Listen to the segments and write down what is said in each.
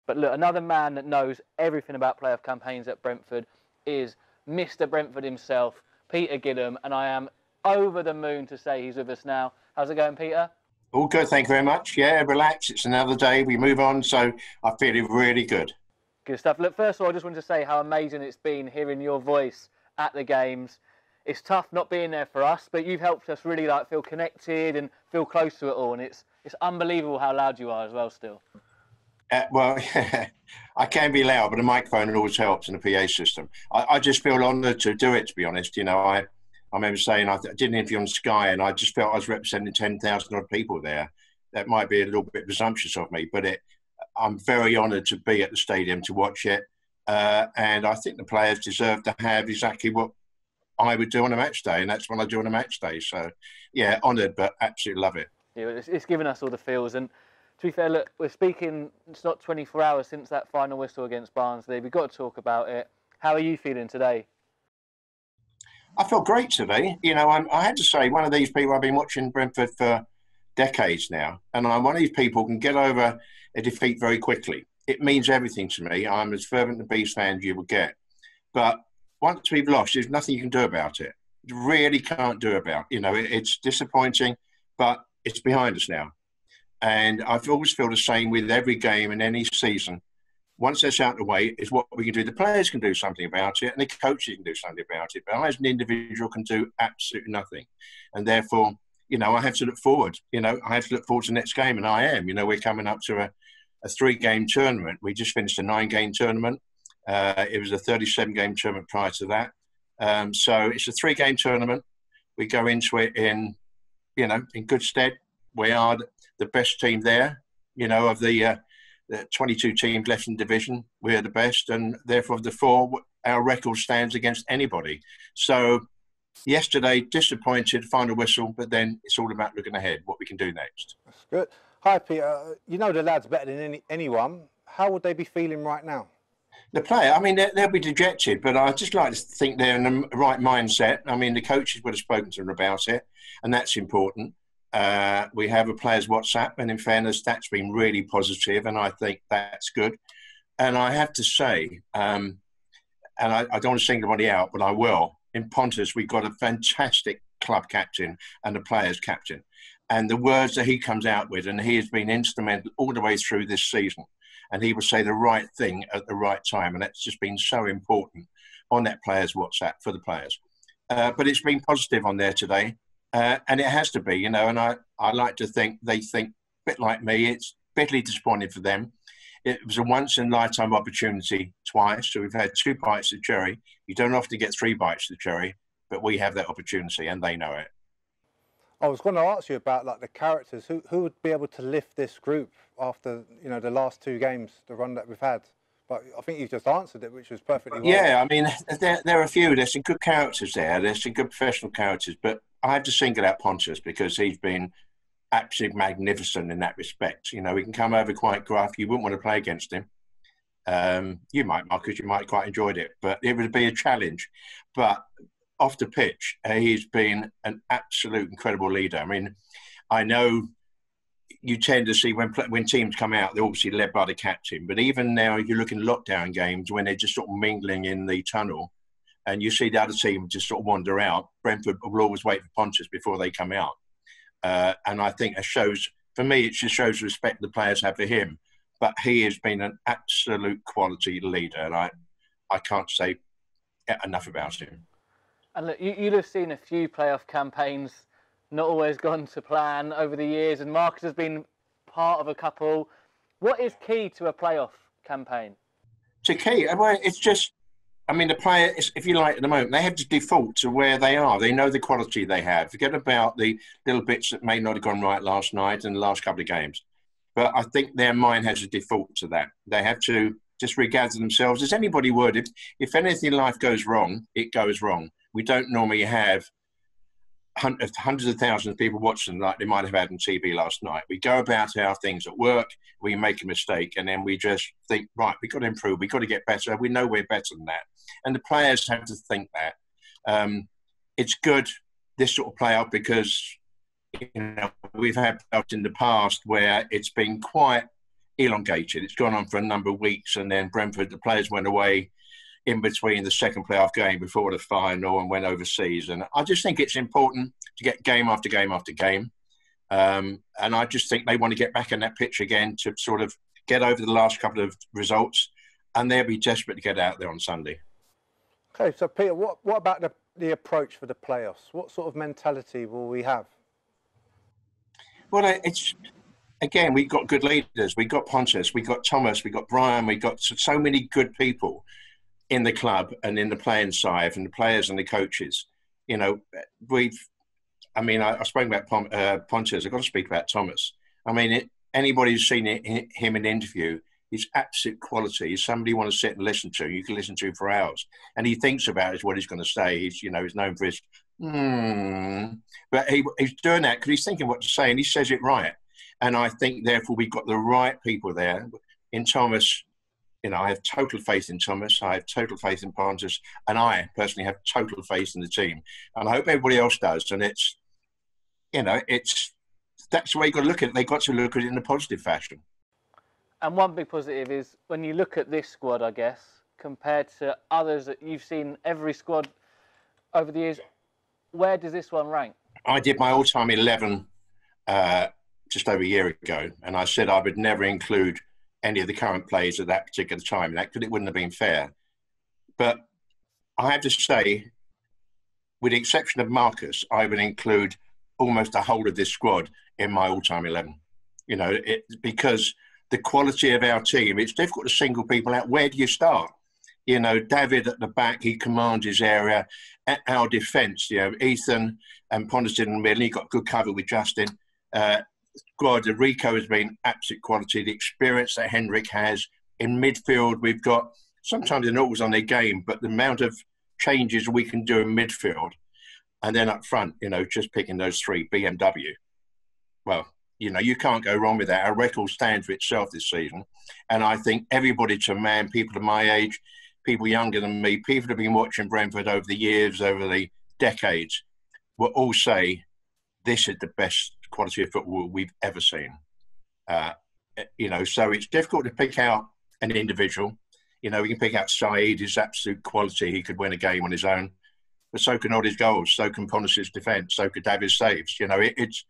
But look, another man that knows everything about playoff campaigns at Brentford is Mr. Brentford himself, Peter Gillam, and I am over the moon to say he's with us now. How's it going, Peter? All good, thank you very much. Yeah, relax. It's another day. We move on, so I feel really good. Good stuff. Look, first of all, I just wanted to say how amazing it's been hearing your voice at the games. It's tough not being there for us, but you've helped us really feel connected and feel close to it all, and it's unbelievable how loud you are as well still. Well, I can be loud, but the microphone always helps in the PA system. I just feel honoured to do it, to be honest. You know, I remember saying I did an interview on Sky, and I just felt I was representing 10,000 odd people there. That might be a little bit presumptuous of me, but I'm very honoured to be at the stadium to watch it. And I think the players deserve to have exactly what I would do on a match day, and that's what I do on a match day. So, yeah, honoured, but absolutely love it. Yeah, it's given us all the feels. And to be fair, look, we're speaking, it's not 24 hours since that final whistle against Barnsley. We've got to talk about it. How are you feeling today? I felt great today. You know, I had to say, one of these people, I've been watching Brentford for decades now, and I'm one of these people who can get over a defeat very quickly. It means everything to me. I'm as fervent a Bees fan as you will get. But once we've lost, there's nothing you can do about it. You really can't do about it. You know, it's disappointing, but it's behind us now. And I've always feel the same with every game in any season. Once that's out of the way, is what we can do. The players can do something about it, and the coaches can do something about it. But I, as an individual, can do absolutely nothing. And therefore, you know, I have to look forward. You know, I have to look forward to the next game, and I am. You know, we're coming up to a 3-game tournament. We just finished a 9-game tournament. It was a 37-game tournament prior to that. So it's a 3-game tournament. We go into it in good stead. We are the best team there. You know, of the 22 teams left in the division, we're the best, and therefore of the 4, our record stands against anybody. So yesterday, disappointed, final whistle, but then it's all about looking ahead, what we can do next. That's good. Hi, Peter. You know the lads better than anyone. How would they be feeling right now? The player, I mean, they'll be dejected, but I just like to think they're in the right mindset. I mean, the coaches would have spoken to them about it, and that's important. We have a players' WhatsApp, and in fairness, that's been really positive, and I think that's good. And I have to say, and I don't want to single anybody out, but I will. In Pontus, we've got a fantastic club captain and a players' captain. And the words that he comes out with, and he has been instrumental all the way through this season. And he will say the right thing at the right time. And that's just been so important on that players' WhatsApp for the players. But it's been positive on there today. And it has to be, you know, and I like to think they think a bit like me. It's bitterly disappointing for them. It was a once-in-a-lifetime opportunity twice. So we've had 2 bites of the cherry. You don't often get 3 bites of the cherry, but we have that opportunity and they know it. I was going to ask you about the characters. Who would be able to lift this group after the last 2 games, the run that we've had? But I think you've just answered it, which was perfectly well. Yeah, I mean, there are a few. There's some good characters there. There's some good professional characters. But I have to single out Pontus because he's been absolutely magnificent in that respect. You know, he can come over quite gruff. You wouldn't want to play against him. You might, Marcus, you might quite enjoyed it. But it would be a challenge. But off the pitch, he's been an absolute incredible leader. I mean, I know you tend to see when teams come out, they're obviously led by the captain. But even now, if you look in lockdown games, when they're just sort of mingling in the tunnel, and you see the other team just sort of wander out, Brentford will always wait for Pontus before they come out. And I think it shows, for me, it just shows the respect the players have for him. But he has been an absolute quality leader, and I can't say enough about him. And look, you'll have seen a few playoff campaigns not always gone to plan over the years, and Marcus has been part of a couple. What is key to a playoff campaign? To key? Well, it's just, I mean, the player, if you like, at the moment, they have to default to where they are. They know the quality they have. Forget about the little bits that may not have gone right last night and the last couple of games. But I think their mind has to default to that. They have to just regather themselves, as anybody would. If anything in life goes wrong, it goes wrong. We don't normally have hundreds of thousands of people watching like they might have had on TV last night. We go about our things at work, we make a mistake, and then we just think, right, we've got to improve, we've got to get better. We know we're better than that. And the players have to think that. It's good, this sort of playoff, because we've had playoffs in the past where it's been quite elongated. It's gone on for a number of weeks, and then Brentford, the players went away in between the second playoff game before the final and went overseas. And I just think it's important to get game after game after game. And I just think they want to get back in that pitch again to sort of get over the last couple of results, and they'll be desperate to get out there on Sunday. Okay, so Peter, what about the approach for the playoffs? What sort of mentality will we have? Well, it's again, we've got good leaders. We've got Pontus, we've got Thomas, we've got Brian, we've got so many good people in the club and in the playing side, and the players and the coaches. You know, I spoke about Pontus. I've got to speak about Thomas. I mean, anybody who's seen him in an interview, he's absolute quality. He's somebody you want to sit and listen to. You can listen to for hours. And he thinks about what he's going to say. He's known for his, But he's doing that because he's thinking what to say, and he says it right. And I think, therefore, we've got the right people there. In Thomas, I have total faith in Thomas. I have total faith in Pontus. And I personally have total faith in the team. And I hope everybody else does. And that's the way you've got to look at it. They've got to look at it in a positive fashion. And one big positive is when you look at this squad, I guess, compared to others that you've seen every squad over the years, where does this one rank? I did my all-time 11 just over a year ago, and I said I would never include any of the current players at that particular time, because it wouldn't have been fair. But I have to say, with the exception of Marcus, I would include almost the whole of this squad in my all-time 11. Because the quality of our team, it's difficult to single people out. Where do you start? David at the back, he commands his area. Our defence, Ethan and Pontus in the middle, he got good cover with Justin. Rico has been absolute quality. The experience that Henrik has. In midfield, we've got, sometimes they're not always on their game, but the amount of changes we can do in midfield. And then up front, just picking those three, BMW. Well, you can't go wrong with that. Our record stands for itself this season. And I think everybody to man, people of my age, people younger than me, people who have been watching Brentford over the years, over the decades, will all say this is the best quality of football we've ever seen. So it's difficult to pick out an individual. We can pick out Saeed, his absolute quality. He could win a game on his own. But so can Oddie's goals, so can Pontus' defence, so could David's saves. It's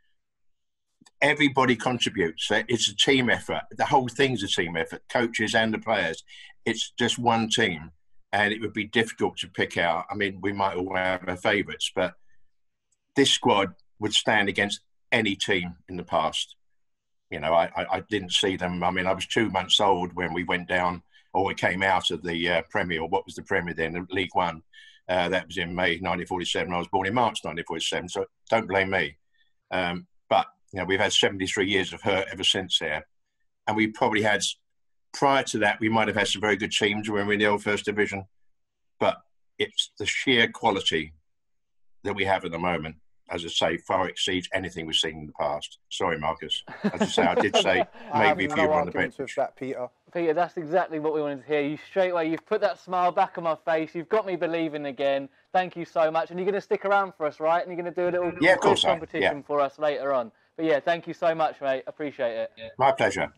everybody contributes. It's a team effort. The whole thing's a team effort, coaches and the players. It's just one team, and it would be difficult to pick out. I mean, we might all have our favourites, but this squad would stand against any team in the past. I didn't see them. I mean, I was 2 months old when we went down, or we came out of the Premier, or what was the Premier then, League One. That was in May 1947. I was born in March 1947, so don't blame me. But we've had 73 years of hurt ever since there. And we probably had, prior to that, we might have had some very good teams when we were in the old First Division. But it's the sheer quality that we have at the moment, as I say, far exceeds anything we've seen in the past. Sorry, Marcus. As I say, I did say maybe if you were on the bench. With that, Peter. Peter, that's exactly what we wanted to hear. You straight away, you've put that smile back on my face. You've got me believing again. Thank you so much. And you're going to stick around for us, right? And you're going to do a little quiz competition for us later on. But yeah, thank you so much, mate. Appreciate it. My pleasure.